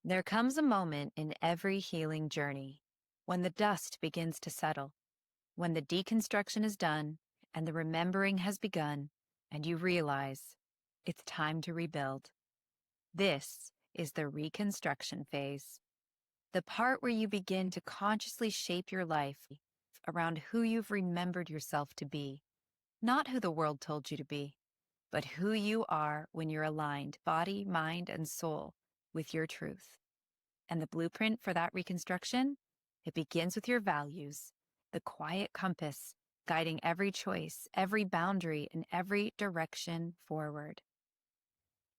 There comes a moment in every healing journey when the dust begins to settle, when the deconstruction is done and the remembering has begun, and you realize it's time to rebuild. This is the reconstruction phase, the part where you begin to consciously shape your life around who you've remembered yourself to be, not who the world told you to be, but who you are when you're aligned, body, mind, and soul, with your truth. And the blueprint for that reconstruction, it begins with your values, the quiet compass guiding every choice, every boundary, and every direction forward.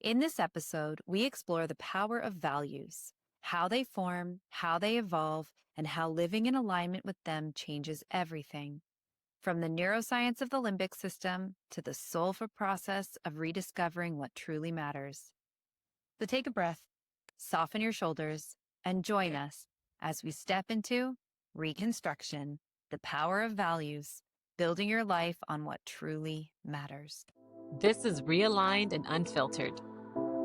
In this episode, we explore the power of values, how they form, how they evolve, and how living in alignment with them changes everything. From the neuroscience of the limbic system to the soulful process of rediscovering what truly matters. So take a breath, soften your shoulders, and join us as we step into Reconstruction, the power of values, building your life on what truly matters. This is Realigned and Unfiltered.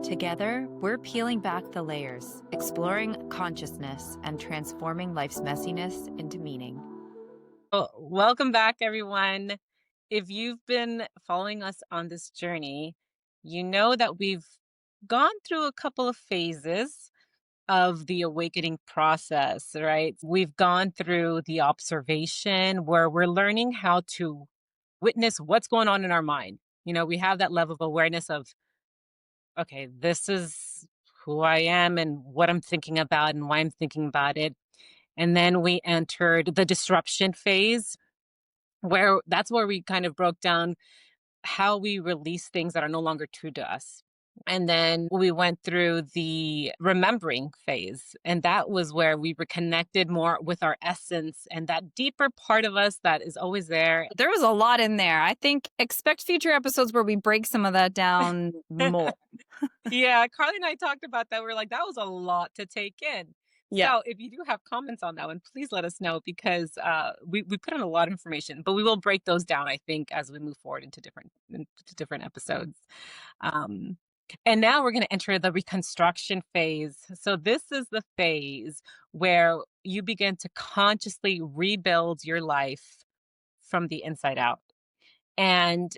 Together, we're peeling back the layers, exploring consciousness, and transforming life's messiness into meaning. Well, welcome back, everyone. If you've been following us on this journey, you know that we've gone through a couple of phases of the awakening process, right? We've gone through the observation where we're learning how to witness what's going on in our mind. We have that level of awareness of, okay, this is who I am and what I'm thinking about and why I'm thinking about it. And then we entered the disruption phase, where that's where we kind of broke down how we release things that are no longer true to us. And then we went through the remembering phase. And that was where we reconnected more with our essence and that deeper part of us that is always there. There was a lot in there. I think expect future episodes where we break some of that down more. Yeah, Carlie and I talked about that. We're like, that was a lot to take in. Yeah. So if you do have comments on that one, please let us know because we put in a lot of information, but we will break those down, I think, as we move forward into different episodes. And now we're going to enter the reconstruction phase. So this is the phase where you begin to consciously rebuild your life from the inside out. And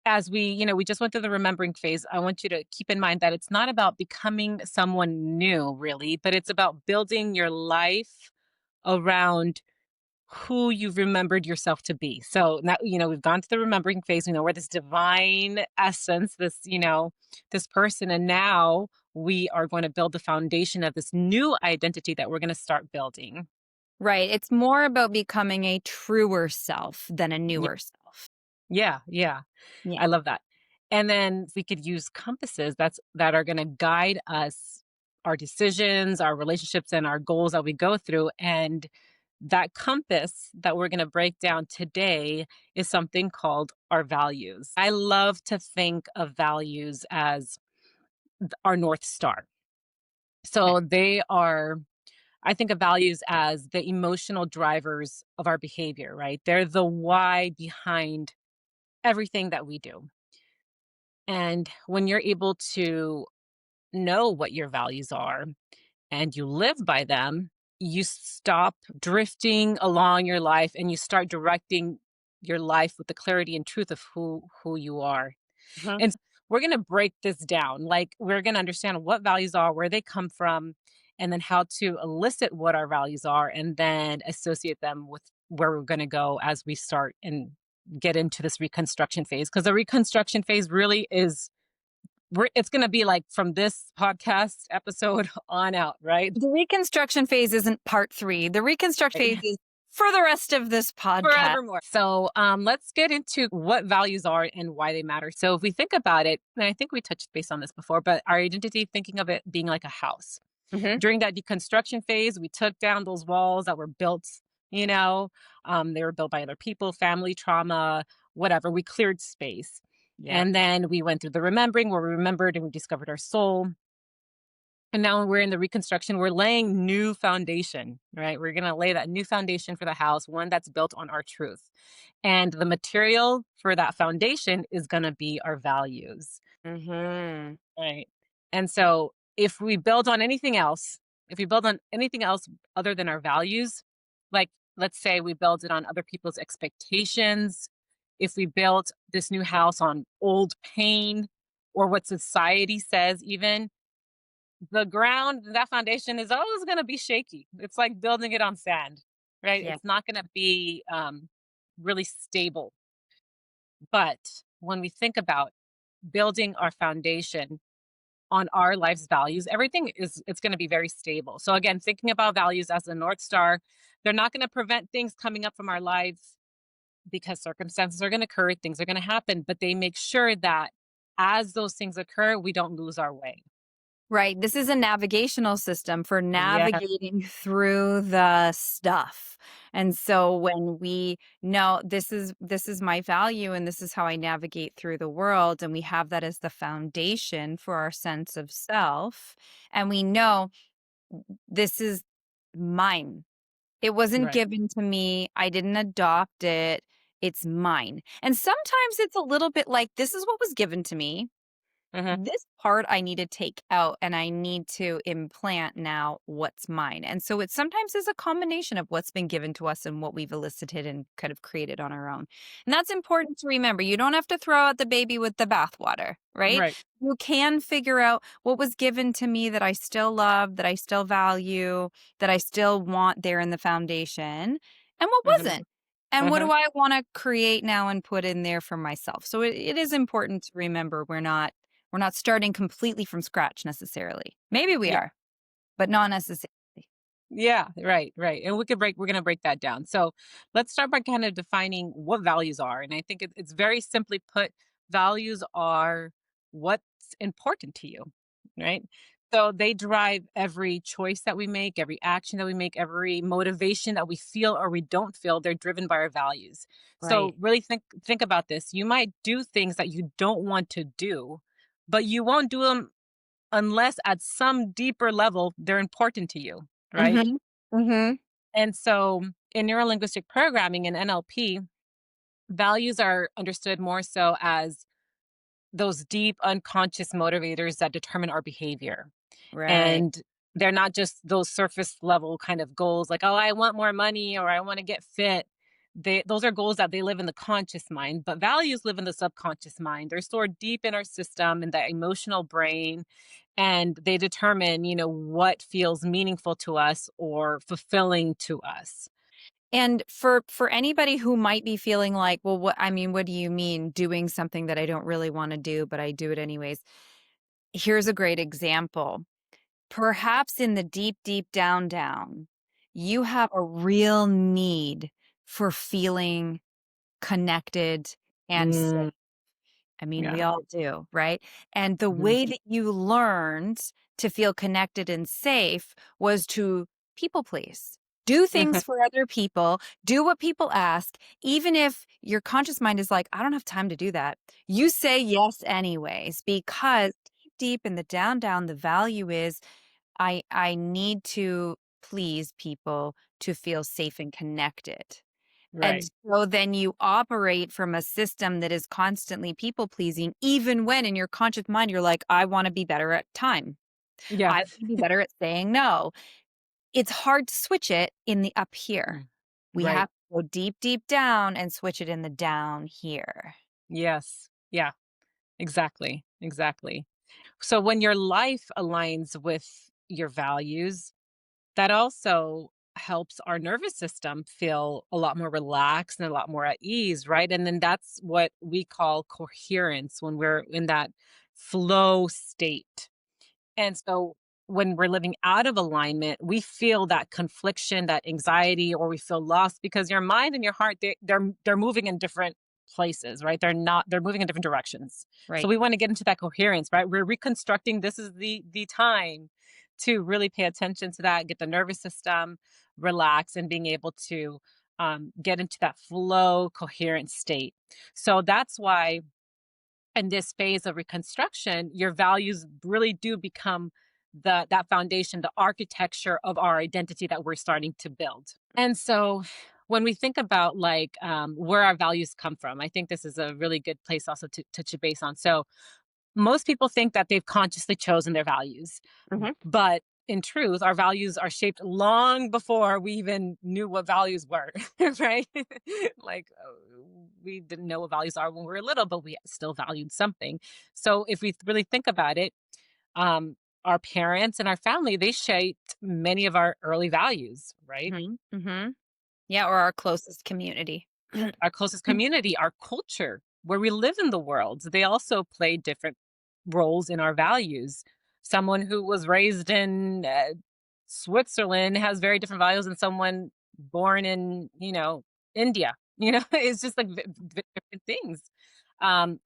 as we just went through the remembering phase, I want you to keep in mind that it's not about becoming someone new, really, but it's about building your life around who you've remembered yourself to be. So now, we've gone through the remembering phase. We know we're this divine essence, this person. And now we are going to build the foundation of this new identity that we're going to start building. Right. It's more about becoming a truer self than a newer self. Yeah. I love that. And then we could use compasses that are going to guide us, our decisions, our relationships, and our goals that we go through. And that compass that we're going to break down today is something called our values. I love to think of values as our North Star. So I think of values as the emotional drivers of our behavior, right? They're the why behind everything that we do. And when you're able to know what your values are and you live by them, you stop drifting along your life and you start directing your life with the clarity and truth of who you are. Mhm. And we're going to break this down. Like we're going to understand what values are, where they come from, and then how to elicit what our values are and then associate them with where we're going to go as we start and get into this reconstruction phase. Because the reconstruction phase really is it's going to be like from this podcast episode on out, right? The reconstruction phase isn't part 3. The reconstruct phase is for the rest of this podcast. Forevermore. So let's get into what values are and why they matter. So if we think about it, and I think we touched base on this before, but our identity, thinking of it being like a house. Mhm. During that deconstruction phase, we took down those walls that were built, they were built by other people, family trauma, whatever. We cleared space. Yeah. And then we went through the remembering where we remembered and we discovered our soul. And now we're in the reconstruction, we're laying new foundation, right? We're going to lay that new foundation for the house, one that's built on our truth. And the material for that foundation is going to be our values. Mhm. Right. And so if we build on anything else, other than our values, like let's say we build it on other people's expectations, if we build this new house on old pain or what society says, even the ground, that foundation is always going to be shaky. It's like building it on sand, right? Yeah. It's not going to be really stable. But when we think about building our foundation on our life's values, everything it's going to be very stable. So again, thinking about values as a North Star, they're not going to prevent things coming up from our lives because circumstances are going to occur, things are going to happen, but they make sure that as those things occur, we don't lose our way. Right. This is a navigational system for Yeah. navigating through the stuff. And so when we know this is my value and this is how I navigate through the world, and we have that as the foundation for our sense of self, and we know this is mine. It wasn't Right. given to me. I didn't adopt it. It's mine. And sometimes it's a little bit like this is what was given to me. Hmm. This part I need to take out and I need to implant now what's mine. And so it sometimes is a combination of what's been given to us and what we've elicited and kind of created on our own. And that's important to remember. You don't have to throw out the baby with the bathwater, right? Right. You can figure out what was given to me that I still love, that I still value, that I still want there in the foundation, and what Hmm. wasn't. And what Hmm. do I want to create now and put in there for myself? So it is important to remember we're not starting completely from scratch necessarily. Maybe we Yeah. are, but not necessarily. Yeah, right, right. And we're going to break that down. So let's start by kind of defining what values are. And I think it's very simply put, values are what's important to you, right? So they drive every choice that we make, every action that we make, every motivation that we feel or we don't feel. They're driven by our values. So Right. really think about this. You might do things that you don't want to do, but you won't do them unless at some deeper level they're important to you, right? Mhm. Mhm. And so in neuro linguistic programming and NLP, values are understood more so as those deep unconscious motivators that determine our behavior. Right. And they're not just those surface level kind of goals like, oh, I want more money or I want to get fit. Those are goals that they live in the conscious mind, but values live in the subconscious mind. They're stored deep in our system, in the emotional brain, and they determine, what feels meaningful to us or fulfilling to us. And for anybody who might be feeling like, well, what do you mean doing something that I don't really want to do, but I do it anyways? Here's a great example. Perhaps in the deep, deep down, you have a real need for feeling connected and safe. Mm, I mean, we yeah. all do, right? And the Mhm. way that you learned to feel connected and safe was to people please. Do Mhm. things for other people, do what people ask, even if your conscious mind is like, I don't have time to do that. You say yes anyways, because deep in the down, the value is I need to please people to feel safe and connected. And Right. so then you operate from a system that is constantly people pleasing, even when in your conscious mind, you're like, I want to be better at time. Yeah. I want to be better at saying no. It's hard to switch it in the up here. Mm. We Right. have to go deep, deep down and switch it in the down here. Yes. Yeah. Exactly. Exactly. So when your life aligns with your values, that also helps our nervous system feel a lot more relaxed and a lot more at ease, right? And then that's what we call coherence when we're in that flow state. And so when we're living out of alignment, we feel that confliction, that anxiety, or we feel lost because your mind and your heart, they're moving in different places, right? They're moving in different directions. So Right. we want to get into that coherence, right? We're reconstructing. This is the time to really pay attention to that, get the nervous system relaxed and being able to get into that flow coherent state. So that's why in this phase of reconstruction, your values really do become that foundation, the architecture of our identity that we're starting to build. And so when we think about like where our values come from, I think this is a really good place also to touch a base on. So most people think that they've consciously chosen their values. But in truth, our values are shaped long before we even knew what values were, right? Like we didn't know what values are when we were little, but we still valued something. So if we really think about it, um, our parents and our family, they shaped many of our early values, right? Mm-hmm. Yeah, or our closest community. Our closest community, our culture, where we live in the world, they also play different roles in our values. Someone who was raised in Switzerland has very different values than someone born in, India. It's just like different things.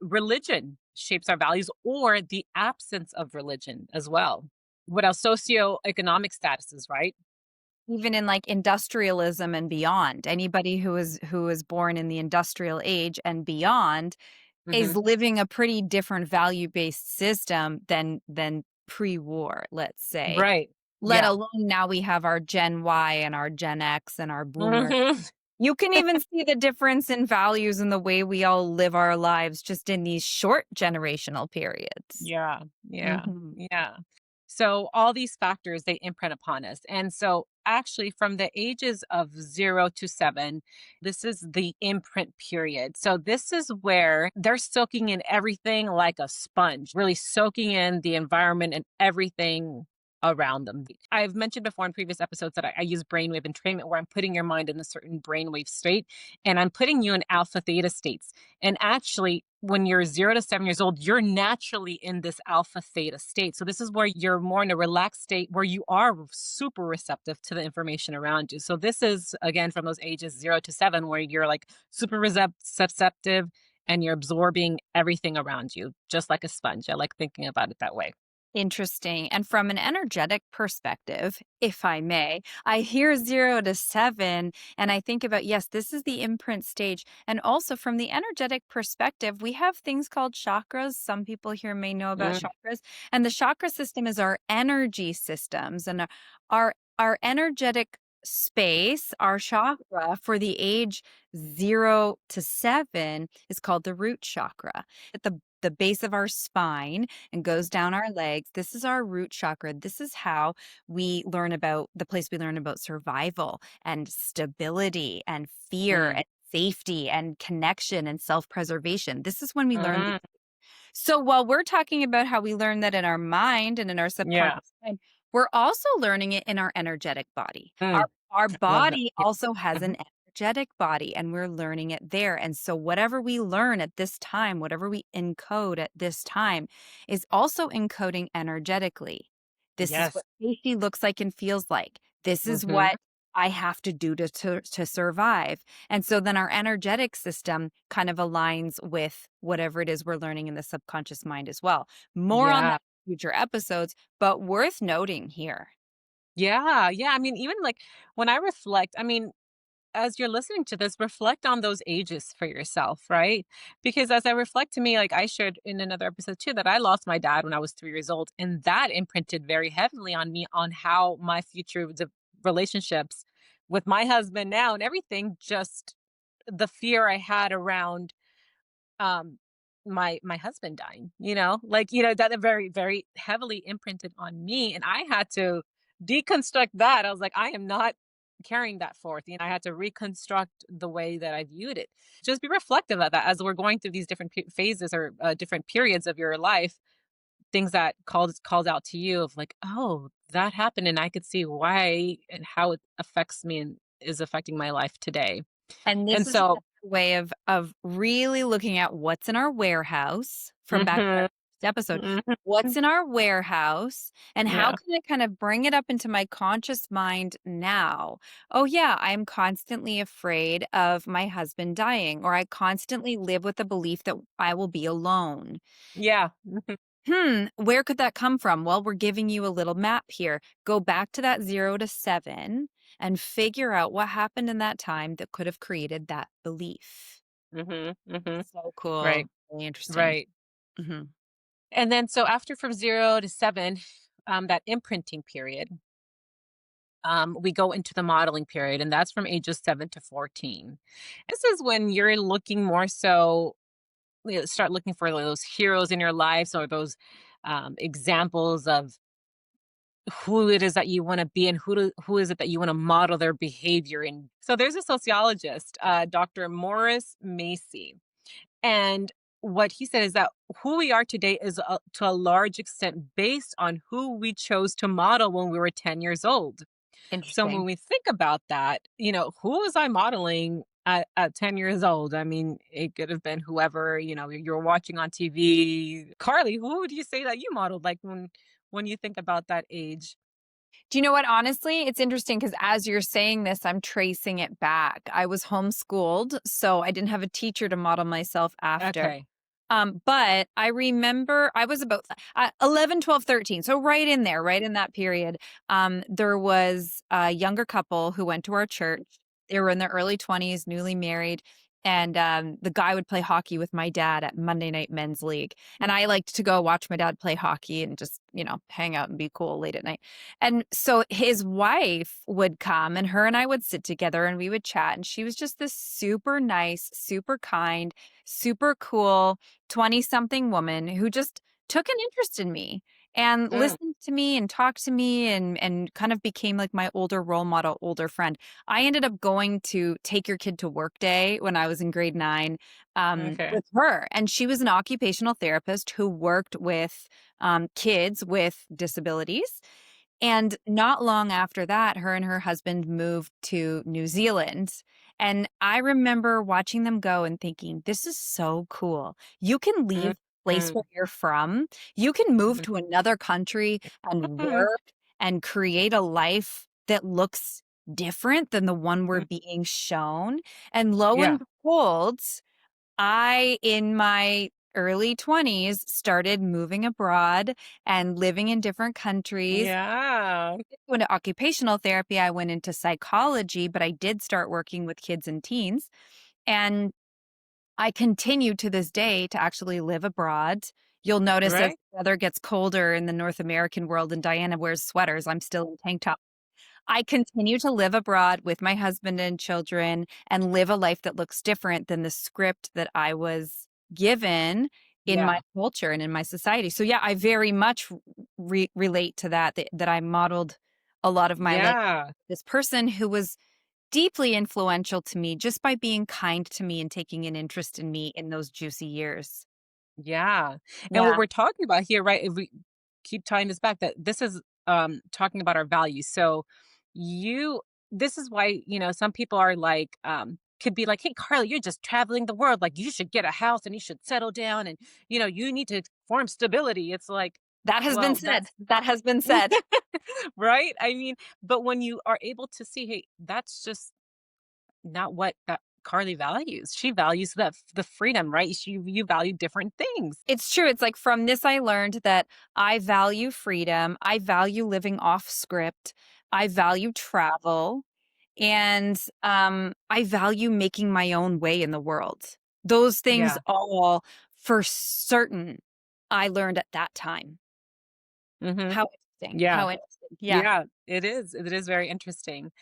Religion shapes our values, or the absence of religion as well. What else? Socioeconomic statuses, right? Even in like industrialism and beyond, anybody who is born in the industrial age and beyond is Hmm. living a pretty different value-based system than pre-war, let's say. Right. Let Yeah. alone now we have our Gen Y and our Gen X and our boomer. Hmm. You can even see the difference in values and the way we all live our lives just in these short generational periods. Yeah, yeah, Mhm. yeah. So all these factors, they imprint upon us. And so actually from the ages of 0 to 7, this is the imprint period. So this is where they're soaking in everything like a sponge, really soaking in the environment and everything around them. I've mentioned before in previous episodes that I use brainwave entrainment, where I'm putting your mind in a certain brainwave state and I'm putting you in alpha theta states. And actually, when you're 0 to 7 years old, you're naturally in this alpha theta state. So, this is where you're more in a relaxed state where you are super receptive to the information around you. So, this is again from those ages 0 to 7, where you're like super receptive and you're absorbing everything around you, just like a sponge. I like thinking about it that way. Interesting. And from an energetic perspective, if I may, I hear 0 to 7 and I think about, yes, this is the imprint stage. And also from the energetic perspective, we have things called chakras. Some people here may know about Mm, chakras. And the chakra system is our energy systems and our energetic space, our chakra for the age 0 to 7 is called the root chakra. At the base of our spine and goes down our legs. This is our root chakra. This is how we learn about the place we learn about survival and stability and fear mm, and safety and connection and self-preservation. This is when we learn. mm, So while we're talking about how we learn that in our mind and in our yeah. subconscious mind, we're also learning it in our energetic body. Our Mm, our I love that. body Yeah. also has Mhm. an energetic body and we're learning it there. And so whatever we learn at this time, whatever we encode at this time is also encoding energetically. This is Yes. what safety looks like and feels like. This is Hmm. what I have to do to survive. And so then our energetic system kind of aligns with whatever it is we're learning in the subconscious mind as well. More on Yeah. that in future episodes, but worth noting here. Yeah. Yeah. I mean, even like when I reflect, I mean, as you're listening to this, reflect on those ages for yourself, right? Because as I reflect, to me, like I shared in another episode too, that I lost my dad when I was 3 years old. And that imprinted very heavily on me on how my future relationships with my husband now and everything, just the fear I had around um my husband dying, that very, very heavily imprinted on me. And I had to deconstruct that. I was like, I am not carrying that forth. I had to reconstruct the way that I viewed it. Just be reflective of that as we're going through these different phases or different periods of your life. Things that called out to you of like, oh, that happened, and I could see why and how it affects me and is affecting my life today. And And this is so, a way of really looking at what's in our warehouse from back to our mhm, first episode. mhm, What's in our warehouse and how yeah, can I kind of bring it up into my conscious mind now? Oh yeah, I'm constantly afraid of my husband dying, or I constantly live with the belief that I will be alone. yeah. Where could that come from? Well, we're giving you a little map here. Go back to that 0 to 7 and figure out what happened in that time that could have created that belief. Mhm, mhm. So cool. Right, Really interesting. right. Hmm. And then so after from 0 to 7, that imprinting period, we go into the modeling period, and that's from ages 7 to 14. This is when you're looking more so. start looking for those heroes in your lives, or those examples of who it is that you want to be, and who is it that you want to model their behavior in. So there's a sociologist, Dr. Morris Macy, and what he said is that who we are today is to a large extent based on who we chose to model when we were 10 years old. So when Interesting. we think about that, who was I modeling at 10 years old? I mean, it could have been whoever, you're watching on TV. Carlie, who would you say that you modeled, like, when you think about that age? Do you know what? Honestly, it's interesting because as you're saying this, I'm tracing it back. I was homeschooled, so I didn't have a teacher to model myself after. Okay. But I remember I was about 11, 12, 13. So right in there, right in that period, there was a younger couple who went to our church. They were in their early 20s, newly married. And the guy would play hockey with my dad at Monday Night Men's League. And I liked to go watch my dad play hockey and just, hang out and be cool late at night. And so his wife would come and her and I would sit together and we would chat. And she was just this super nice, super kind, super cool 20-something woman who just took an interest in me and Mm, listened to me and talked to me and kind of became like my older role model, older friend. I ended up going to Take Your Kid to Work Day when I was in grade 9 okay. with her. And she was an occupational therapist who worked with kids with disabilities. And not long after that, her and her husband moved to New Zealand. And I remember watching them go and thinking, this is so cool. You can Mm, leave the place mm, where you're from, you can move mm, to another country and mm, work and create a life that looks different than the one we're mm. being shown. And lo Yeah. and behold, in my early 20s, started moving abroad and living in different countries. Yeah. Went to occupational therapy. I went into psychology, but I did start working with kids and teens. And I continue to this day to actually live abroad. You'll notice as Right? the weather gets colder in the North American world and Diana wears sweaters, I'm still in tank top. I continue to live abroad with my husband and children and live a life that looks different than the script that I was given in Yeah. my culture and in my society. So yeah, I very much relate to that I modeled a lot of my life. Yeah. This person who was deeply influential to me just by being kind to me and taking an interest in me in those juicy years. Yeah. And what Yeah. we're talking about here, right? If we keep tying this back, that this is talking about our values. So you this is why, some people are like, could be like, hey, Carly, you're just traveling the world. Like, you should get a house and you should settle down, and you need to form stability. It's like, That has been well, said. that's That not has been said. right. I mean, but when you are able to see, hey, that's just not what that Carly values. She values the freedom, right? You value different things. It's true. It's like from this, I learned that I value freedom. I value living off script. I value travel. And I value making my own way in the world. Those things Yeah. all for certain I learned at that time. Mhm. How interesting. Yeah. How interesting. Yeah. Yeah, it is. It is very interesting.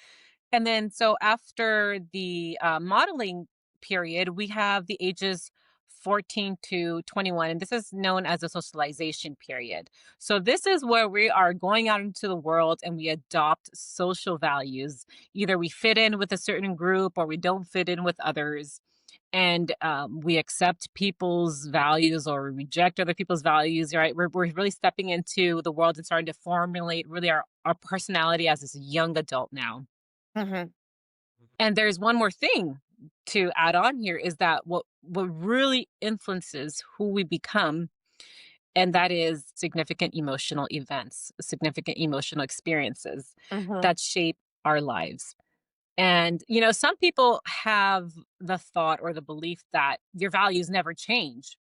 And then, so after the modeling period, we have the ages 14 to 21, and this is known as the socialization period. So this is where we are going out into the world and we adopt social values. Either we fit in with a certain group or we don't fit in with others. And we accept people's values or reject other people's values, right? We're really stepping into the world and starting to formulate really our personality as this young adult now. Mhm. And there's one more thing to add on here, is that what really influences who we become, and that is significant emotional events, significant emotional experiences Mhm. that shape our lives. And some people have the thought or the belief that your values never change,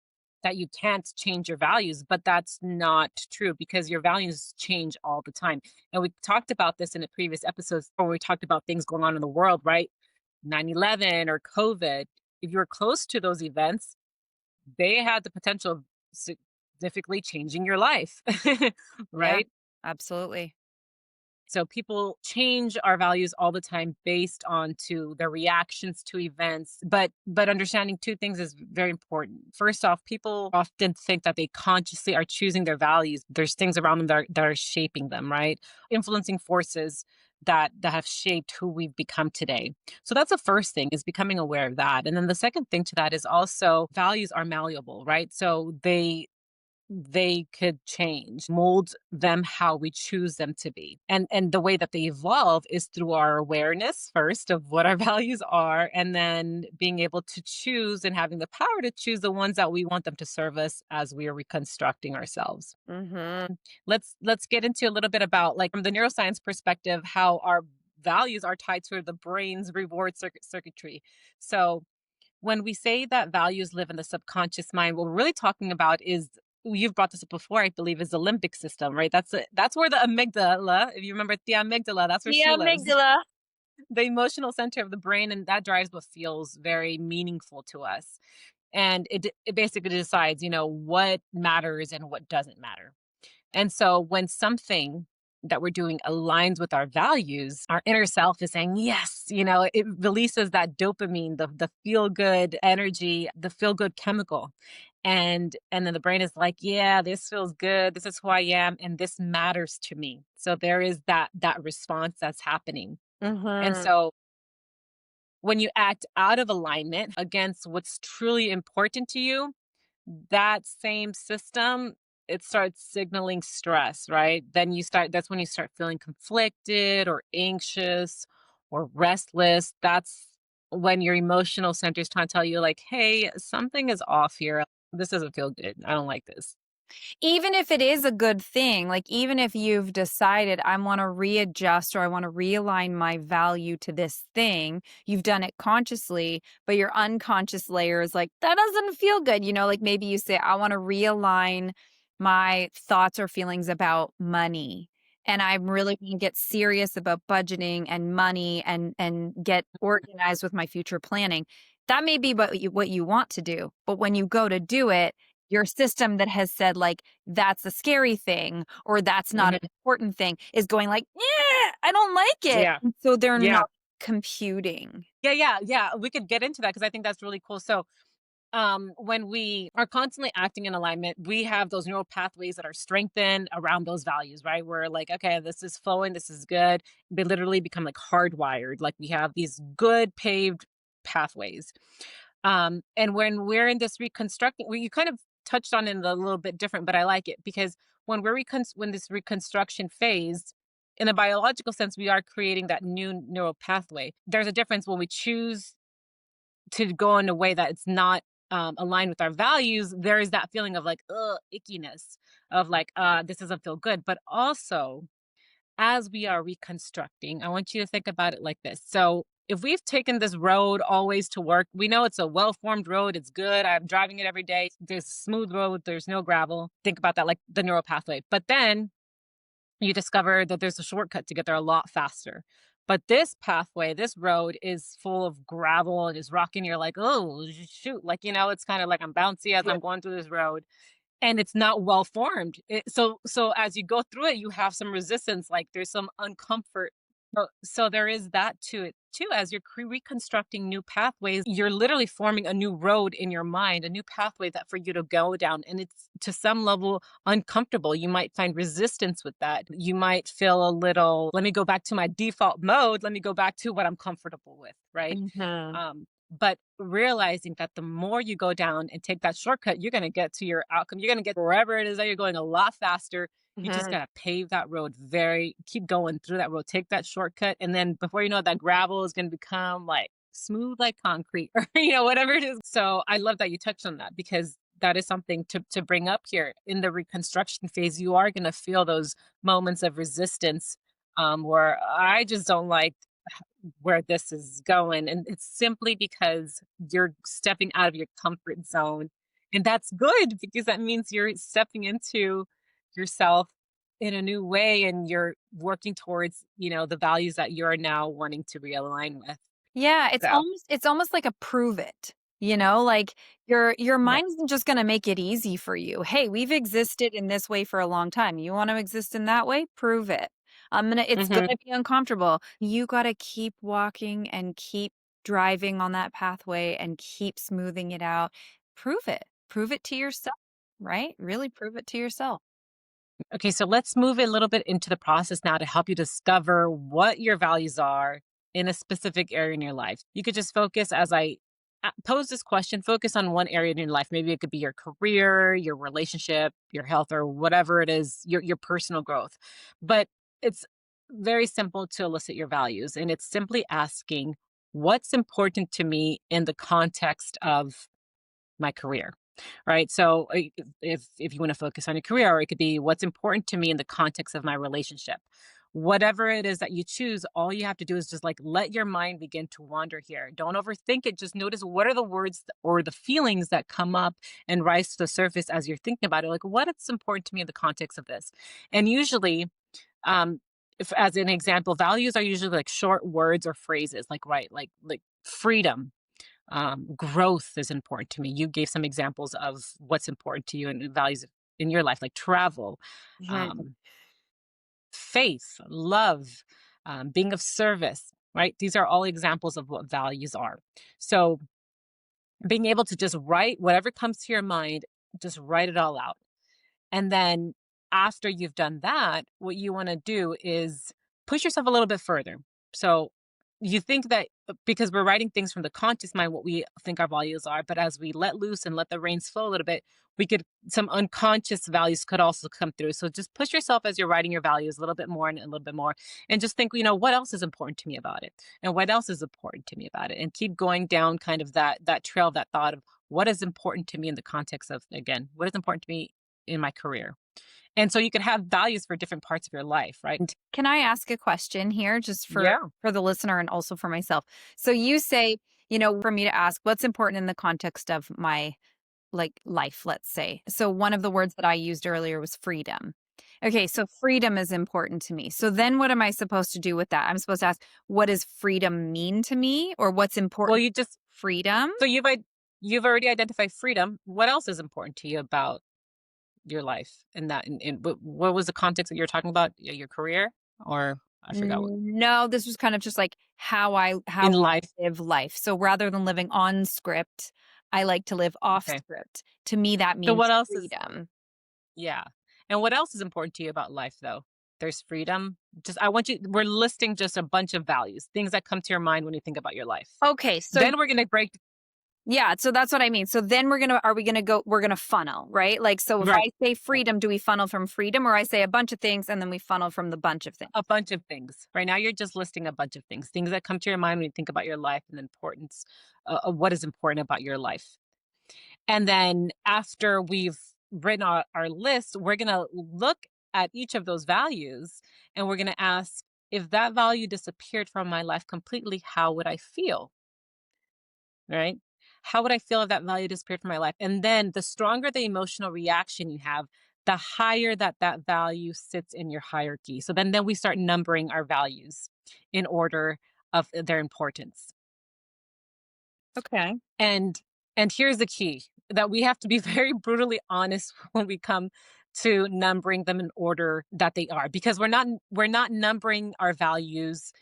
that you can't change your values, but that's not true, because your values change all the time. And we talked about this in a previous episode where we talked about things going on in the world, right? 9/11 or COVID. If you're close to those events, they had the potential of significantly changing your life, Yeah. right? Absolutely. So people change our values all the time based on to their reactions to events. But understanding two things is very important. First off, people often think that they consciously are choosing their values. There's things around them that are shaping them, right? Influencing forces that have shaped who we've become today. So that's the first thing, is becoming aware of that. And then the second thing to that is also values are malleable, right? So they could change, mold them how we choose them to be. And the way that they evolve is through our awareness first of what our values are, and then being able to choose and having the power to choose the ones that we want them to serve us as we are reconstructing ourselves. Mm-hmm. Let's get into a little bit about, like, from the neuroscience perspective, how our values are tied to the brain's reward circuitry. So when we say that values live in the subconscious mind, what we're really talking about is, you've brought this up before, I believe, is the limbic system, right? That's where the amygdala, if you remember the amygdala, that's where The she lives, amygdala. the emotional center of the brain, and that drives what feels very meaningful to us. And it basically decides, what matters and what doesn't matter. And so when something that we're doing aligns with our values, our inner self is saying, yes, it releases that dopamine, the feel good energy, the feel good chemical. And then the brain is like, yeah, this feels good. This is who I am. And this matters to me. So there is that response that's happening. And Mm-hmm. so when you act out of alignment against what's truly important to you, that same system, it starts signaling stress, right? That's when you start feeling conflicted or anxious or restless. That's when your emotional center is trying to tell you, like, hey, something is off here. This doesn't feel good. I don't like this. Even if it is a good thing, like even if you've decided I want to readjust or I want to realign my value to this thing, you've done it consciously, but your unconscious layer is like, that doesn't feel good. Like maybe you say, I want to realign my thoughts or feelings about money. And I'm really going to get serious about budgeting and money and get organized with my future planning. That may be what you want to do. But when you go to do it, your system that has said like that's a scary thing or that's not an Mhm. important thing is going like, yeah, I don't like it. Yeah. And so they're Yeah. not computing. Yeah. We could get into that because I think that's really cool. So when we are constantly acting in alignment, we have those neural pathways that are strengthened around those values, right? We're like, okay, this is flowing, this is good. They literally become like hardwired. Like we have these good paved pathways. And when we're in this reconstructing, well, you kind of touched on it a little bit different, but I like it because when this reconstruction phase, in a biological sense, we are creating that new neural pathway. There's a difference when we choose to go in a way that it's not aligned with our values. There is that feeling of like, ugh, ickiness, of like, this doesn't feel good. But also, as we are reconstructing, I want you to think about it like this. So if we've taken this road always to work, we know it's a well-formed road. It's good. I'm driving it every day. There's a smooth road. There's no gravel. Think about that like the neural pathway. But then you discover that there's a shortcut to get there a lot faster. But this pathway, this road is full of gravel and is rocking. You're like, oh, shoot. Like, it's kind of like I'm bouncy as I'm going through this road, and it's not well formed. So as you go through it, you have some resistance, like there's some uncomfort. So there is that to it too. As you're reconstructing new pathways, you're literally forming a new road in your mind, a new pathway that for you to go down, and it's to some level uncomfortable. You might find resistance with that. You might feel a little, let me go back to my default mode, let me go back to what I'm comfortable with, right? Mm-hmm. But realizing that the more you go down and take that shortcut, you're going to get to your outcome. You're going to get wherever it is that you're going a lot faster. You just Mm-hmm. got to pave that road, keep going through that road, take that shortcut. And then before you know it, that gravel is going to become like smooth like concrete or, whatever it is. So I love that you touched on that, because that is something to bring up here. In the reconstruction phase, you are going to feel those moments of resistance, where I just don't like where this is going. And it's simply because you're stepping out of your comfort zone. And that's good, because that means you're stepping into yourself in a new way, and you're working towards, the values that you're now wanting to realign with. Yeah, it's So, almost like a prove it. Like your yeah. mind isn't just going to make it easy for you. Hey, we've existed in this way for a long time. You want to exist in that way? Prove it. It's Mhm. gonna be uncomfortable. You gotta keep walking and keep driving on that pathway and keep smoothing it out. Prove it. Prove it to yourself, right? Really prove it to yourself. Okay, so let's move a little bit into the process now to help you discover what your values are in a specific area in your life. You could just focus as I pose this question, focus on one area in your life. Maybe it could be your career, your relationship, your health, or whatever it is, your personal growth. But it's very simple to elicit your values. And it's simply asking, what's important to me in the context of my career, right? So if you want to focus on your career, or it could be what's important to me in the context of my relationship. Whatever it is that you choose, all you have to do is just like let your mind begin to wander here. Don't overthink it. Just notice what are the words or the feelings that come up and rise to the surface as you're thinking about it. Like, what is important to me in the context of this? And usually, if as an example, values are usually like short words or phrases, like right, like freedom, growth is important to me. You gave some examples of what's important to you and values in your life, like travel, Mhm. um, faith, love, being of service, right? These are all examples of what values are. So being able to just write whatever comes to your mind, just write it all out. And then after you've done that, what you want to do is push yourself a little bit further. So you think that because we're writing things from the conscious mind, what we think our values are, but as we let loose and let the reins flow a little bit, we could, some unconscious values could also come through. So just push yourself as you're writing your values a little bit more and a little bit more. And just think, what else is important to me about it? And what else is important to me about it? And keep going down kind of that trail, that thought of what is important to me in the context of, again, what is important to me in my career. And so you could have values for different parts of your life, right? And Can I ask a question here just yeah. for the listener and also for myself? So you say, for me to ask what's important in the context of my like life, let's say. So one of the words that I used earlier was freedom. Okay, so freedom is important to me. So then what am I supposed to do with that? I'm supposed to ask, what does freedom mean to me or what's Well, important? you just Freedom? so you've already identified freedom. What else is important to you about your life? And that and what was the context that you're talking about? Your career, or I forgot what No, this was kind of just like how in life. I live life. So rather than living on script, I like to live off Okay. script. To me, that So what means else is freedom. yeah. And what else is important to you about life though? There's freedom. Just I want you we're listing just a bunch of values, things that come to your mind when you think about your life. Okay, so Then we're going to break yeah, so that's what I mean. So then we're gonna funnel, right? Like, so if right. I say freedom, do we funnel from freedom or I say a bunch of things and then we funnel from the bunch of things? A bunch of things. Right now, you're just listing a bunch of things that come to your mind when you think about your life and the importance of what is important about your life. And then after we've written our list, we're going to look at each of those values and we're going to ask, if that value disappeared from my life completely, how would I feel? Right? How would I feel if that value disappeared from my life? And then the stronger the emotional reaction you have, the higher that value sits in your hierarchy. So then we start numbering our values in order of their importance. Okay. And here's the key, that we have to be very brutally honest when we come to numbering them in order that they are, because we're not numbering our values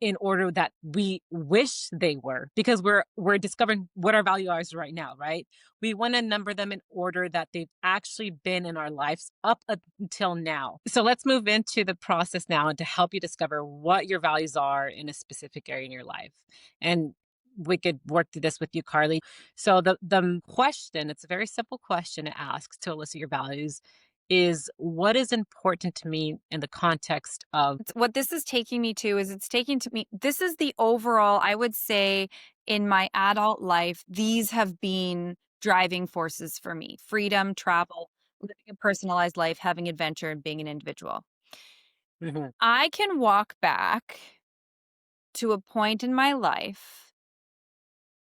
in order that we wish they were, because we're discovering what our value is right now, right? We want to number them in order that they've actually been in our lives up until now. So let's move into the process now and to help you discover what your values are in a specific area in your life. And we could work through this with you, Carlie. So the question, it's a very simple question to ask to elicit your values, is what is important to me in the context of What this is taking me to is it's taking to me this is the overall, I would say, in my adult life, these have been driving forces for me. Freedom, travel, living a personalized life, having adventure, and being an individual. Mhm. I can walk back to a point in my life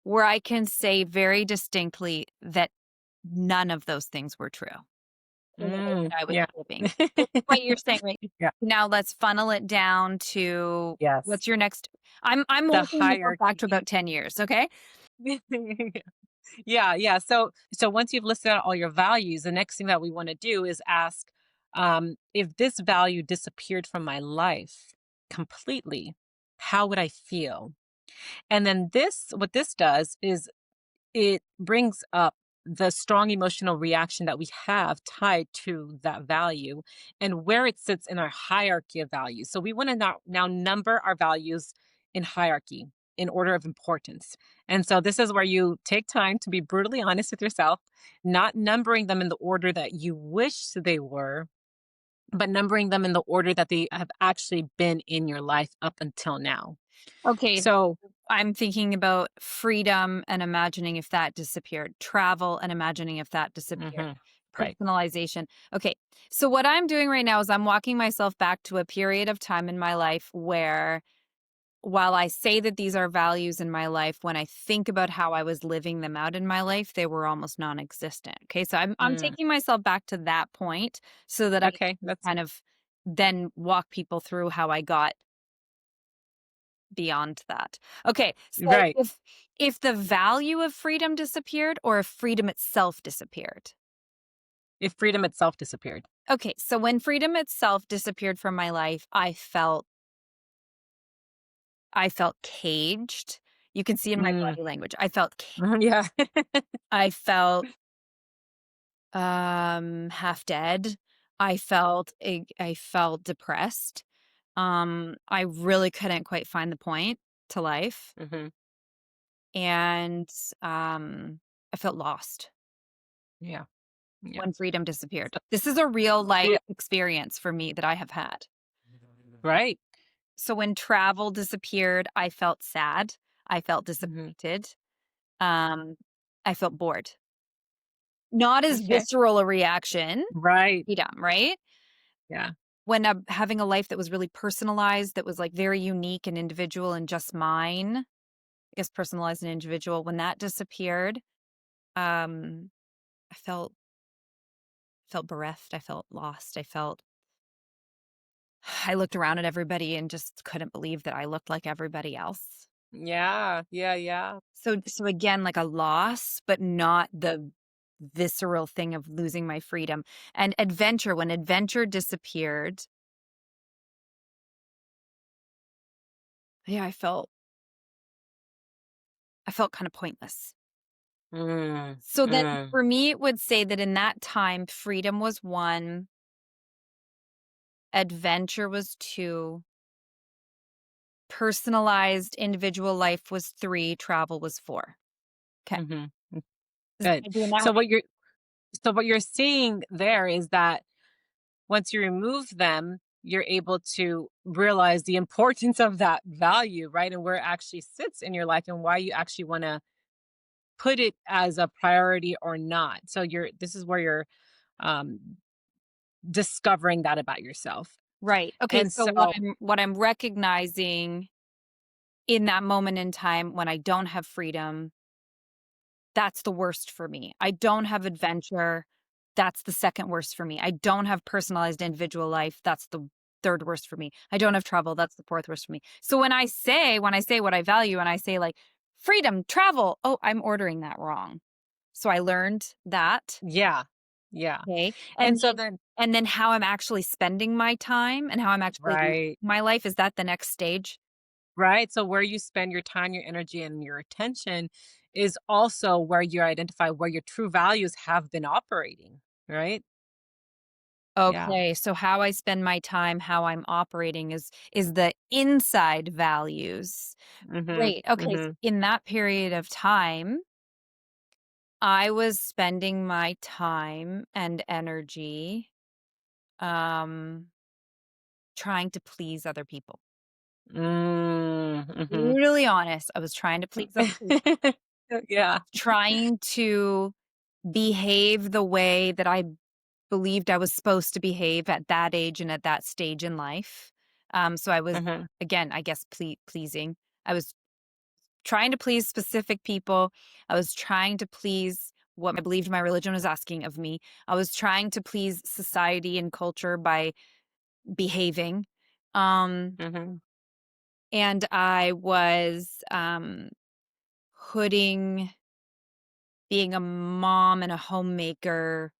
where I can say very distinctly that none of those things were true in the way that I was Yeah. living. So what you're saying, right? Yeah. Now let's funnel it down to Yes. what's your next. I'm The looking to go back hierarchy. to about 10 years. Okay. Yeah, yeah. So once you've listed out all your values, the next thing that we want to do is ask, If this value disappeared from my life completely, how would I feel? And then what this does is it brings up the strong emotional reaction that we have tied to that value and where it sits in our hierarchy of values. So we want to now number our values in hierarchy, in order of importance. And so this is where you take time to be brutally honest with yourself, not numbering them in the order that you wish they were, but numbering them in the order that they have actually been in your life up until now. Okay. So, I'm thinking about freedom and imagining if that disappeared, travel and imagining if that disappeared, mhm, right. personalization. Okay. So what I'm doing right now is I'm walking myself back to a period of time in my life where while I say that these are values in my life, when I think about how I was living them out in my life, they were almost non-existent. Okay. So I'm Mm, taking myself back to that point so that I okay, can that's kind of then walk people through how I got beyond that. Okay, so right. if the value of freedom disappeared or if freedom itself disappeared. If freedom itself disappeared. Okay, so when freedom itself disappeared from my life, I felt caged. You can see in my Mm, body language. I felt yeah. I felt half dead. I felt depressed. I really couldn't quite find the point to life hmm and I felt lost. Yeah. Yeah. When freedom disappeared. This is a real life Yeah. experience for me that I have had. Right. So when travel disappeared, I felt sad. I felt hmm disappointed. Um, I felt bored. Not as Okay. visceral a reaction, Right. freedom, right? Yeah. When I'm having a life that was really personalized, that was like very unique and individual and just mine, I guess personalized and individual. When that disappeared, um, I felt bereft. I felt lost. I looked around at everybody and just couldn't believe that I looked like everybody else. Yeah. Yeah. Yeah. So again, like a loss, but not the visceral thing of losing my freedom. And adventure, when adventure disappeared, yeah, I felt kind of pointless. Mm, So then mm, for me, it would say that in that time, freedom was one, adventure was two, personalized individual life was three, travel was four. Okay. hmm Am Good. I doing that So right? what you're seeing there is that once you remove them, you're able to realize the importance of that value, right? And where it actually sits in your life and why you actually want to put it as a priority or not. So this is where you're um, discovering that about yourself. Right. Okay. And So so, what I'm recognizing in that moment in time when I don't have freedom, that's the worst for me. I don't have adventure. That's the second worst for me. I don't have personalized individual life. That's the third worst for me. I don't have trouble. That's the fourth worst for me. So when I say what I value and I say like freedom, travel, oh, I'm ordering that wrong. So I learned that. yeah, yeah. Okay. And And so then then, and then how I'm actually spending my time and how I'm actually living right, my life, is that the next stage? right. So where you spend your time, your energy, and your attention is also where you identify where your true values have been operating, right? Yeah. Okay, so how I spend my time, how I'm operating is the inside values. Mm-hmm. Great. Okay, so Mm-hmm. in that period of time, I was spending my time and energy um trying to please other people. Mm-hmm. Really honest, I was trying to please other people, Yeah. trying to behave the way that I believed I was supposed to behave at that age and at that stage in life. So I was, Mm-hmm. again, I guess pleasing. I was trying to please specific people. I was trying to please what I believed my religion was asking of me. I was trying to please society and culture by behaving. Um, Mm-hmm. and I was putting being a mom and a homemaker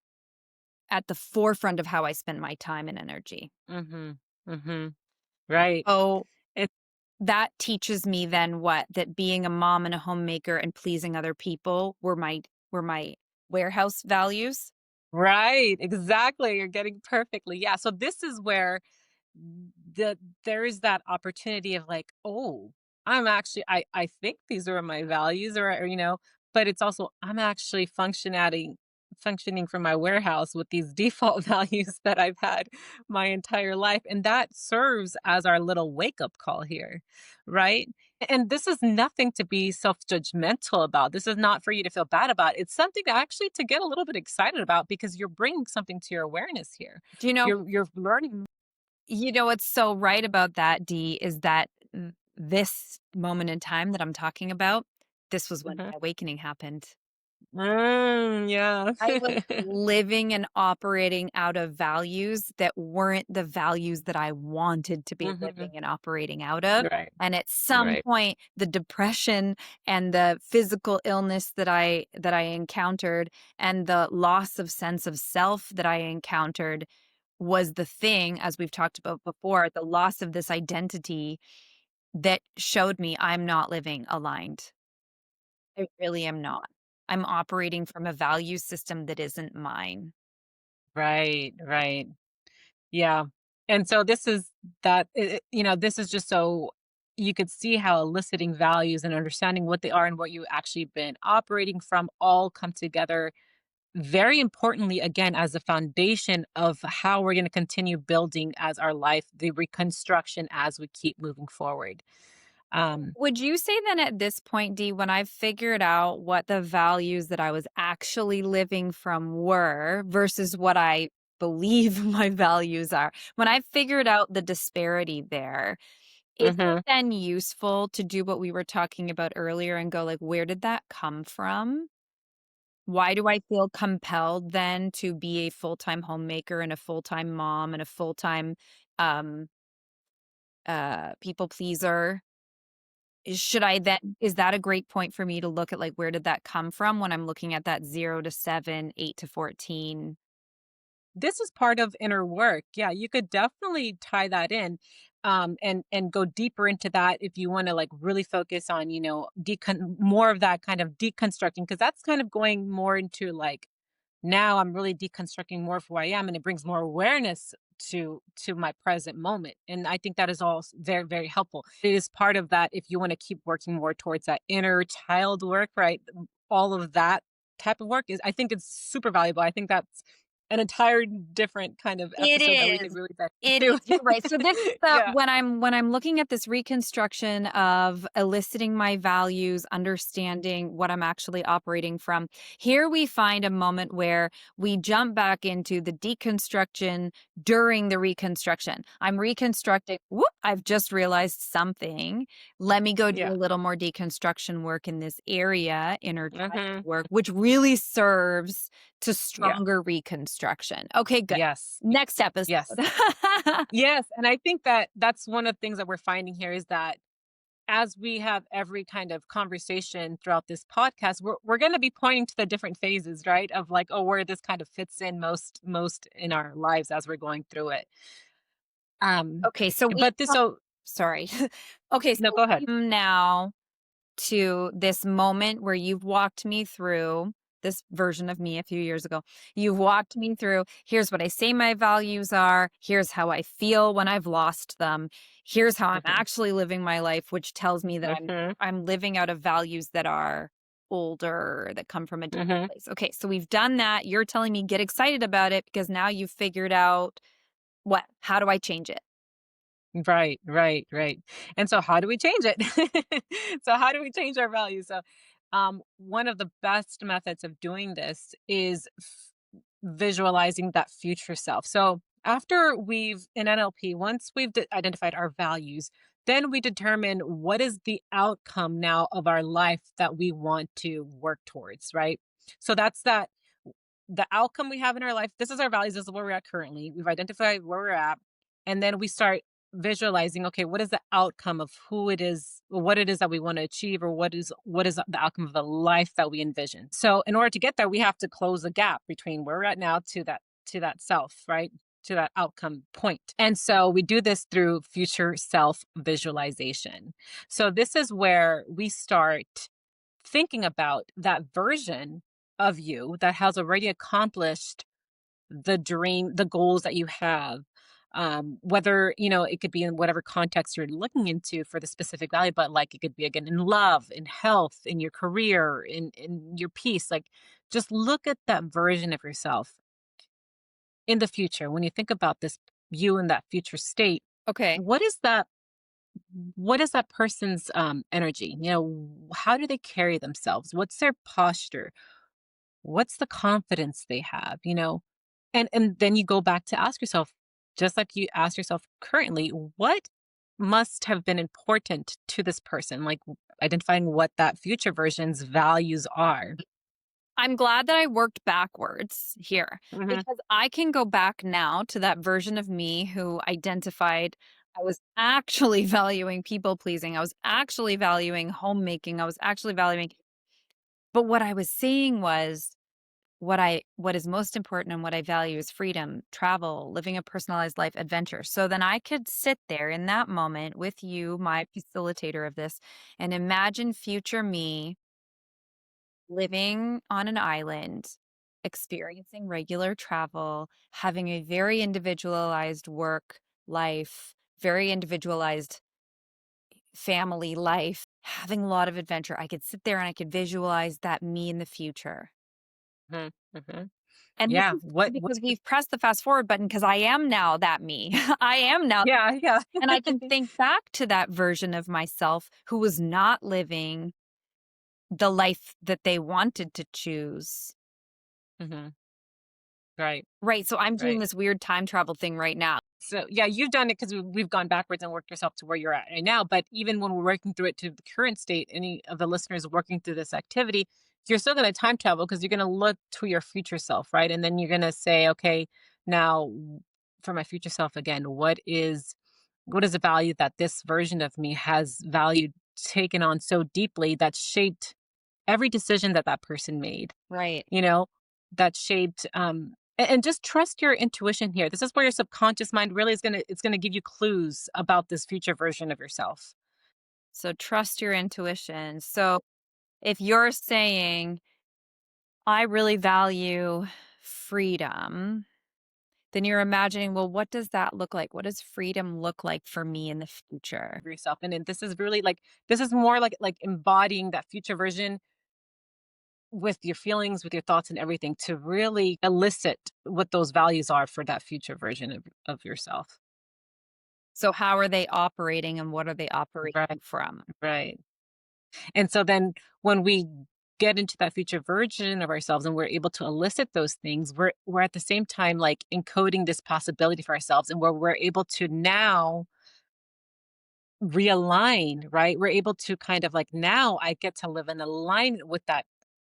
at the forefront of how I spend my time and energy. Mm-hmm. Mm-hmm. Right. So It's that teaches me then what? That being a mom and a homemaker and pleasing other people were my warehouse values. right. Exactly. You're getting perfectly. Yeah. So this is where the there is that opportunity of like, oh, I'm actually I think these are my values or but it's also I'm actually functioning from my warehouse with these default values that I've had my entire life. And that serves as our little wake up call here, right? And this is nothing to be self-judgmental about. This is not for you to feel bad about. It's something actually to get a little bit excited about because you're bringing something to your awareness here. Do you know You're learning. what's so right about that, Dee, is that this moment in time that I'm talking about, this was when Mhm. my awakening happened. Yeah. I was living and operating out of values that weren't the values that I wanted to be living Mhm. and operating out of. Right, And at some right. point, the depression and the physical illness that I encountered and the loss of sense of self that I encountered was the thing, as we've talked about before, the loss of this identity that showed me I'm not living aligned. I really am not. I'm operating from a value system that isn't mine. Right, right. Yeah. And so this is this is just so you could see how eliciting values and understanding what they are and what you actually been operating from all come together very importantly again as a foundation of how we're going to continue building as our life the reconstruction as we keep moving forward. Um Would you say then at this point, Dee, when I've figured out what the values that I was actually living from were versus what I believe my values are, when I've figured out the disparity there, is it mhm. then useful to do what we were talking about earlier and go like, where did that come from? Why do I feel compelled then to be a full-time homemaker and a full-time mom and a full-time um people pleaser? Should I then is that a great point for me to look at, like, where did that come from when I'm looking at that 0 to 7, 8 to 14? This is part of inner work. Yeah, you could definitely tie that in, and go deeper into that if you want to like really focus on more of that kind of deconstructing because that's kind of going more into like now I'm really deconstructing more of who I am, and it brings more awareness to my present moment. And I think that is all very very helpful. It is part of that if you want to keep working more towards that inner child work, right? All of that type of work is I think it's super valuable. I think that's an entire different kind of It episode that we could is. really dive It into. is, you're right. So this is the Yeah. when I'm looking at this reconstruction of eliciting my values, understanding what I'm actually operating from, here we find a moment where we jump back into the deconstruction during the reconstruction. I'm reconstructing, whoop, I've just realized something. Let me go do Yeah. a little more deconstruction work in this area, inner child Hmm. work, which really serves to Yeah. stronger reconstruction. Okay, good. Yes. Next episode. Yes. Yes. And I think that that's one of the things that we're finding here is that as we have every kind of conversation throughout this podcast, we're going to be pointing to the different phases, right? Of like, oh, where this kind of fits in most in our lives as we're going through it. Um, Okay, so we but this, so sorry. Okay, no, so go we ahead. come now to this moment where you've walked me through this version of me a few years ago. You've walked me through, here's what I say my values are, here's how I feel when I've lost them, here's how I'm Hmm. actually living my life, which tells me that Hmm. I'm living out of values that are older, that come from a different Hmm. place. Okay, so we've done that. You're telling me get excited about it because now you've figured out what? How do I change it? Right, right, right. And so how do we change it? So how do we change our values? So one of the best methods of doing this is visualizing that future self. So after we've in NLP, once we've identified our values, then we determine what is the outcome now of our life that we want to work towards, right? So that's that the outcome we have in our life. This is our values. This is where we're at currently. We've identified where we're at. And then we start visualizing, okay, what is the outcome of who it is, what it is that we want to achieve, or what is the outcome of the life that we envision. So in order to get there, we have to close the gap between where we're at now to that self, right? To that outcome point. And so we do this through future self visualization. So this is where we start thinking about that version of you that has already accomplished the dream, the goals that you have. Whether, it could be in whatever context you're looking into for the specific value, but like it could be again in love, in health, in your career, in your peace. Like just look at that version of yourself in the future. When you think about this, you in that future state, Okay. what is that? What is that person's energy? How do they carry themselves? What's their posture? What's the confidence they have? And then you go back to ask yourself, just like you ask yourself currently, what must have been important to this person? Like identifying what that future version's values are. I'm glad that I worked backwards here Hmm. because I can go back now to that version of me who identified I was actually valuing people pleasing. I was actually valuing homemaking. I was actually valuing, but what I was saying was what is most important and what I value is freedom, travel, living a personalized life, adventure. So then I could sit there in that moment with you, my facilitator of this, and imagine future me living on an island, experiencing regular travel, having a very individualized work life, very individualized family life, having a lot of adventure. I could sit there and I could visualize that me in the future. Hmm. Hmm. And this Yeah. is What? because we've pressed the fast forward button because I am now that me. I am now. Yeah. Yeah. And I can think back to that version of myself who was not living the life that they wanted to choose. Hmm. Right. Right. So I'm doing Right. this weird time travel thing right now. So yeah, you've done it because we've gone backwards and worked yourself to where you're at right now. But even when we're working through it to the current state, any of the listeners working through this activity, you're still going to time travel because you're going to look to your future self, right? And then you're going to say, okay, now for my future self again, what is a value that this version of me has valued taken on so deeply that shaped every decision that that person made, Right. you know, that shaped and just trust your intuition here. This is where your subconscious mind really it's gonna give you clues about this future version of yourself. So trust your intuition. So if you're saying, I really value freedom, then you're imagining, well, what does that look like? What does freedom look like for me in the future? Of yourself. And this is really like this is more like embodying that future version with your feelings, with your thoughts and everything to really elicit what those values are for that future version of yourself. So how are they operating and what are they Right, operating from? right. And so then when we get into that future version of ourselves and we're able to elicit those things, we're at the same time like encoding this possibility for ourselves and where we're able to now realign, right? We're able to kind of like now I get to live in alignment with that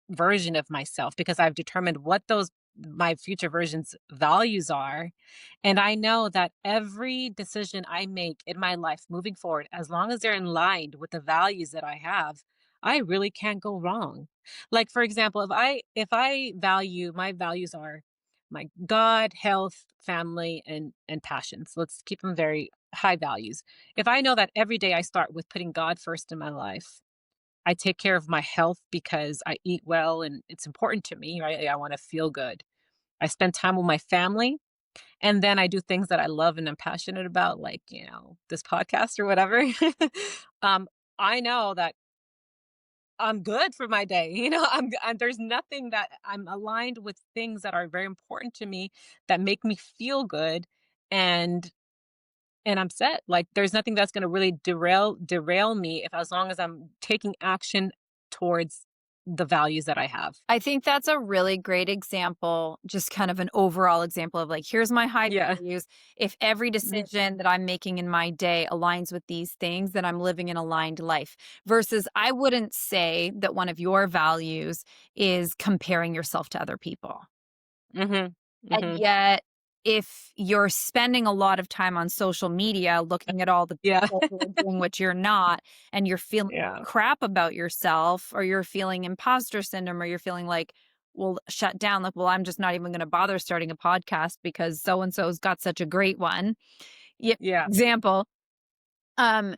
version of myself because I've determined what those my future version's values are. And I know that every decision I make in my life moving forward, as long as they're in line with the values that I have, I really can't go wrong. Like for example, if I value my values are my God, health, family, and passions. Let's keep them very high values. If I know that every day I start with putting God first in my life, I take care of my health because I eat well and it's important to me, right? I want to feel good. I spend time with my family and then I do things that I love and I'm passionate about, like, this podcast or whatever. um, I know that I'm good for my day. There's nothing that I'm aligned with things that are very important to me that make me feel good. And I'm set. Like there's nothing that's going to really derail me if as long as I'm taking action towards the values that I have. I think that's a really great example, just kind of an overall example of like, here's my high Yeah. values. If every Mhm. decision that I'm making in my day aligns with these things, then I'm living an aligned life. Versus, I wouldn't say that one of your values is comparing yourself to other people. Mhm. And Mhm. yet, if you're spending a lot of time on social media looking at all the Yeah. people who are doing what you're not, and you're feeling Yeah. crap about yourself, or you're feeling imposter syndrome, or you're feeling like, will shut down. Like, well, I'm just not even going to bother starting a podcast because so and so's got such a great one. Yeah, Yeah. example. Um,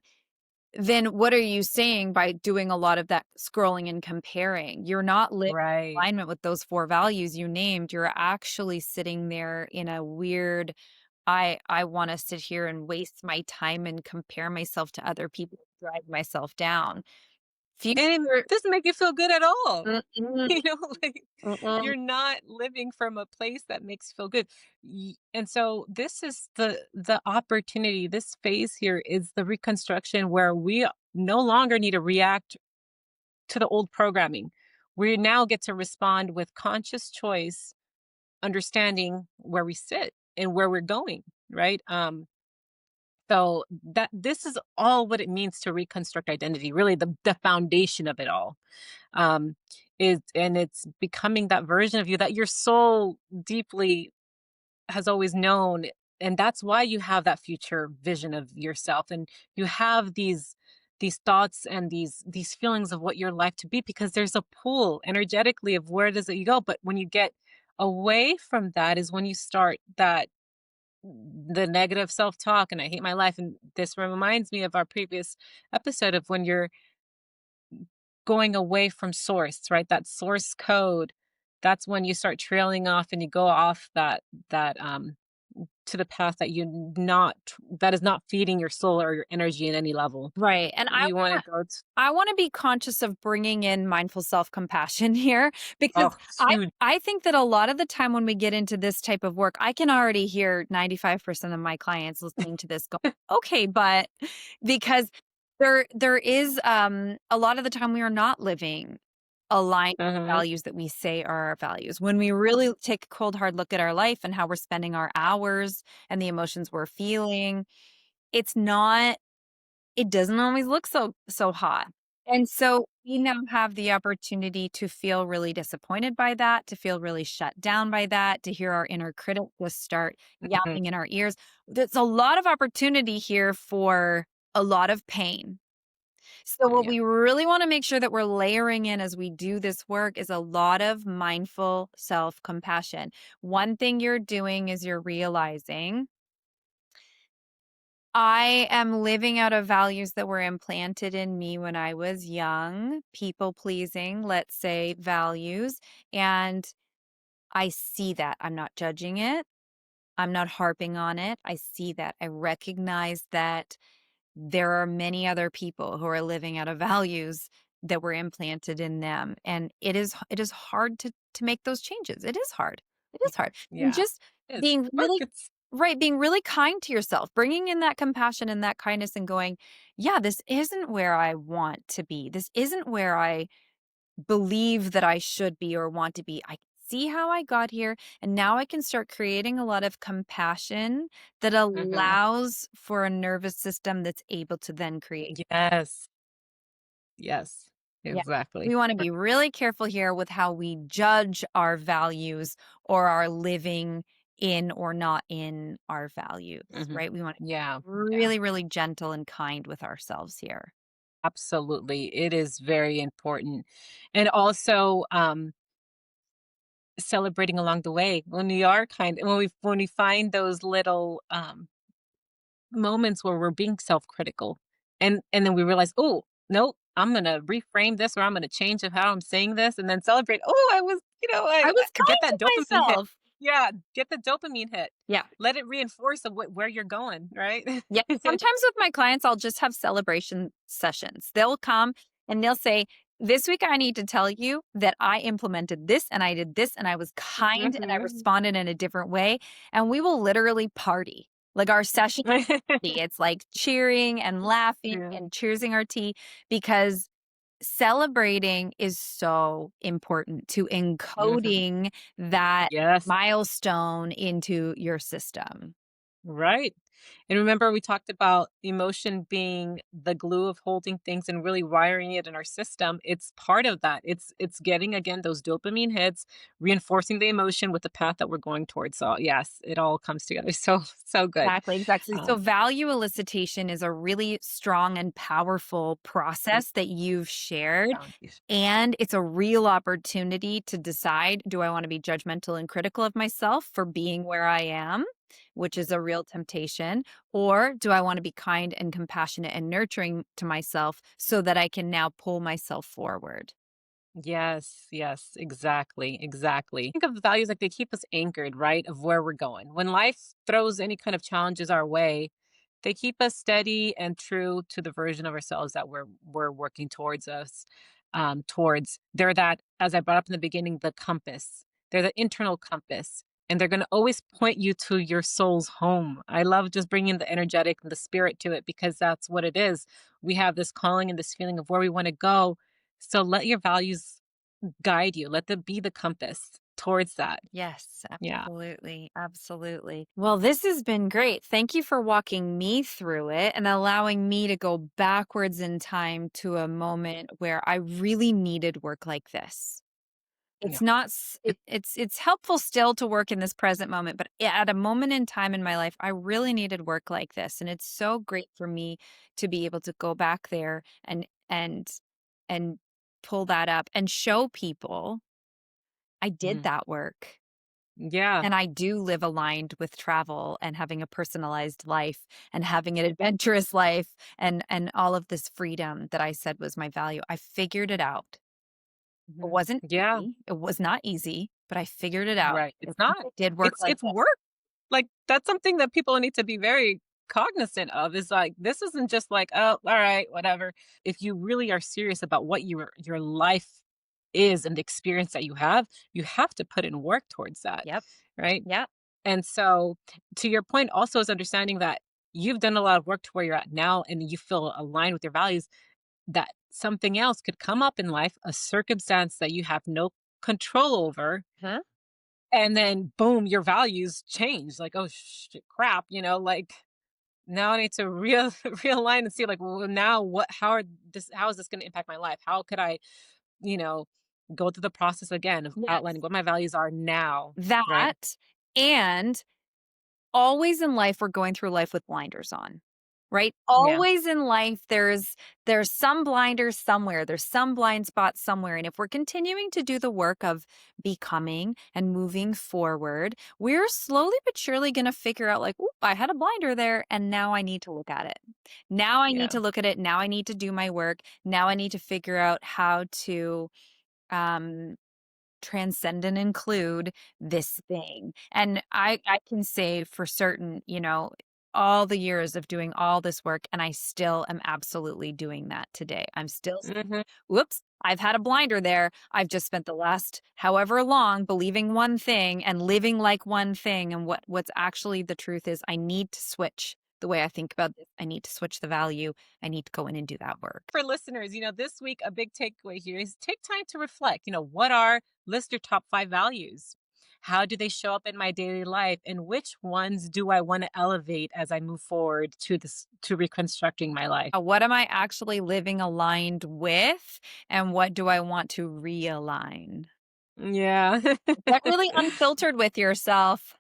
then what are you saying by doing a lot of that scrolling and comparing? You're not living in Right. alignment with those 4 values you named. You're actually sitting there in a weird, I wanna sit here and waste my time and compare myself to other people, drag myself down. And it Future doesn't make you feel good at all. mm-mm, You know, like mm-mm. you're not living from a place that makes you feel good. And so this is the opportunity. This phase here is the reconstruction where we no longer need to react to the old programming. We now get to respond with conscious choice, understanding where we sit and where we're going, right? So that this is all what it means to reconstruct identity, really the foundation of it all. Um, is and it's becoming that version of you that your soul deeply has always known. And that's why you have that future vision of yourself, and you have these thoughts and these feelings of what your life to be, because there's a pull energetically of where does it go. But when you get away from that is when you start that the negative self-talk, and I hate my life. And this reminds me of our previous episode of when you're going away from source, right? That source code. That's when you start trailing off and you go off that to the path that you not that is not feeding your soul or your energy in any level. Right, and You want to go to I wanna be conscious of bringing in mindful self-compassion here because oh, I huge. I think that a lot of the time when we get into this type of work, I can already hear 95% of my clients listening to this go, "Okay, but" because there is, a lot of the time we are not living aligned with the Mhm, values that we say are our values. When we really take a cold, hard look at our life and how we're spending our hours and the emotions we're feeling, it's not it doesn't always look so hot. And so we now have the opportunity to feel really disappointed by that, to feel really shut down by that, to hear our inner critic just start mhm. yapping in our ears. There's a lot of opportunity here for a lot of pain. So what Yeah. we really want to make sure that we're layering in as we do this work is a lot of mindful self-compassion. One thing you're doing is you're realizing I am living out of values that were implanted in me when I was young, people pleasing, let's say, values. And I see that. I'm not judging it. I'm not harping on it. I see that. I recognize that there are many other people who are living out of values that were implanted in them. And it is hard to make those changes. It is hard. It is hard. And Yeah. just It's being work. really It's right, being really kind to yourself, bringing in that compassion and that kindness and going, yeah, this isn't where I want to be. This isn't where I believe that I should be or want to be. I can see how I got here. And now I can start creating a lot of compassion that mhm. allows for a nervous system that's able to then create. Yes. Yes. Yeah. Exactly. We want to be really careful here with how we judge our values or our living in or not in our values, Mhm. right? We want to Yeah. be Yeah. really, really gentle and kind with ourselves here. Absolutely. It is very important. And also, celebrating along the way when we are when we find those little moments where we're being self-critical, and then we realize, oh no, I'm gonna reframe this, or I'm gonna change of how I'm saying this, and then celebrate. Oh, I was, I was I get kind to that dopamine hit. myself. Yeah, get the dopamine hit. Yeah. Let it reinforce of where you're going, right? Yeah, sometimes with my clients, I'll just have celebration sessions. They'll come and they'll say, "This week I need to tell you that I implemented this and I did this and I was kind and I Mhm. responded in a different way." And we will literally party. Like our session, it's like cheering and laughing Yeah. and cheersing our tea because celebrating is so important to Mhm. encoding that Yes. milestone into your system. Right. And remember, we talked about emotion being the glue of holding things and really wiring it in our system. It's part of that. It's getting again those dopamine hits, reinforcing the emotion with the path that we're going towards. So yes, it all comes together. So good. Exactly, exactly. So Um, value elicitation is a really strong and powerful process that you've shared. Boundaries. And it's a real opportunity to decide, do I want to be judgmental and critical of myself for being where I am, which is a real temptation, or do I want to be kind and compassionate and nurturing to myself so that I can now pull myself forward? Yes, yes, exactly, exactly. Think of the values like they keep us anchored, right, of where we're going. When life throws any kind of challenges our way, they keep us steady and true to the version of ourselves that we're working towards us, towards. They're that, as I brought up in the beginning, the compass. They're the internal compass, and they're going to always point you to your soul's home. I love just bringing the energetic and the spirit to it because that's what it is. We have this calling and this feeling of where we want to go, so let your values guide you. Let them be the compass towards that. Yes, Yeah. absolutely. Absolutely. Well, this has been great. Thank you for walking me through it and allowing me to go backwards in time to a moment where I really needed work like this. Yeah. It's not it's helpful still to work in this present moment, but at a moment in time in my life, I really needed work like this, and it's so great for me to be able to go back there and pull that up and show people I did Mhm. that work. Yeah. And I do live aligned with travel and having a personalized life and having an adventurous life and all of this freedom that I said was my value. I figured it out. It Mhm. wasn't Yeah. easy. It was not easy, but I figured it out. Right. And It's not. I did work like It's this. work. Like, that's something that people need to be very cognizant of, is like, this isn't just like, oh, all right, whatever. If you really are serious about what your life is and the experience that you have to put in work towards that. Yep. Right. Yep. And so, to your point, also is understanding that you've done a lot of work to where you're at now and you feel aligned with your values, that something else could come up in life, a circumstance that you have no control over, Huh? and then boom, your values change. Like, oh crap, like now I need to realign and see, like, well, now how is this going to impact my life? How could I, you know, go through the process again of Yes. outlining what my values are now, right? That and always in life, we're going through life with blinders on, right? Yeah. Always in life, there's some blinders somewhere. There's some blind spots somewhere. And if we're continuing to do the work of becoming and moving forward, we're slowly but surely going to figure out like, "Oop, I had a blinder there. And now I need to look at it. Now I need Yeah. to look at it. Now I need to do my work. Now I need to figure out how to um transcend and include this thing." And I can say for certain, all the years of doing all this work, and I still am absolutely doing that today. I'm still Hmm. whoops, I've had a blinder there. I've just spent the last however long believing one thing and living like one thing. And what's actually the truth is I need to switch the way I think about this. I need to switch the value. I need to go in and do that work. For listeners, this week, a big takeaway here is take time to reflect. What are, list your top 5 values? How do they show up in my daily life? And which ones do I want to elevate as I move forward to reconstructing my life? What am I actually living aligned with? And what do I want to realign? Yeah. Get really unfiltered with yourself.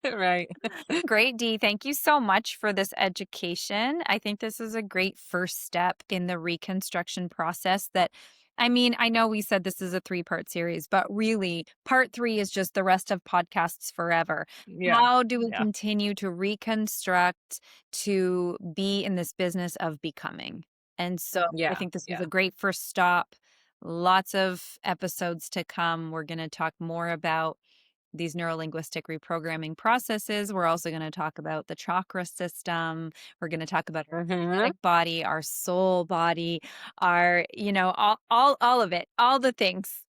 Right. Great, Dee. Thank you so much for this education. I think this is a great first step in the reconstruction process I know we said this is a 3-part series, but really, part 3 is just the rest of podcasts forever. Yeah. How do we Yeah. continue to reconstruct to be in this business of becoming? And so I Yeah. think this was Yeah. a great first stop. Lots of episodes to come. We're going to talk more about these neurolinguistic reprogramming processes. We're also going to talk about the chakra system. We're going to talk about our Hmm. energetic body, our soul body, our, all of it, all the things,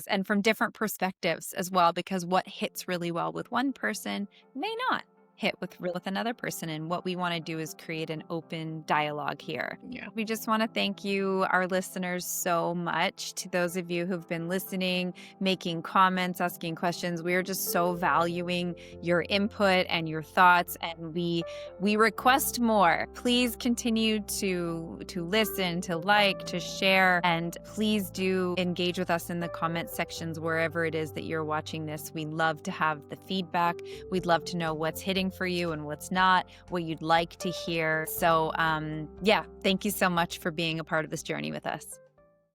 and from different perspectives as well, because what hits really well with one person may not. hit with another person. And what we want to do is create an open dialogue here. Yeah. We just want to thank you, our listeners, so much. To those of you who've been listening, making comments, asking questions, we are just so valuing your input and your thoughts, and we request more. Please continue to listen, to like, to share, and please do engage with us in the comment sections wherever it is that you're watching this. We love to have the feedback. We'd love to know what's hitting for you and what's not, what you'd like to hear. So yeah, thank you so much for being a part of this journey with us.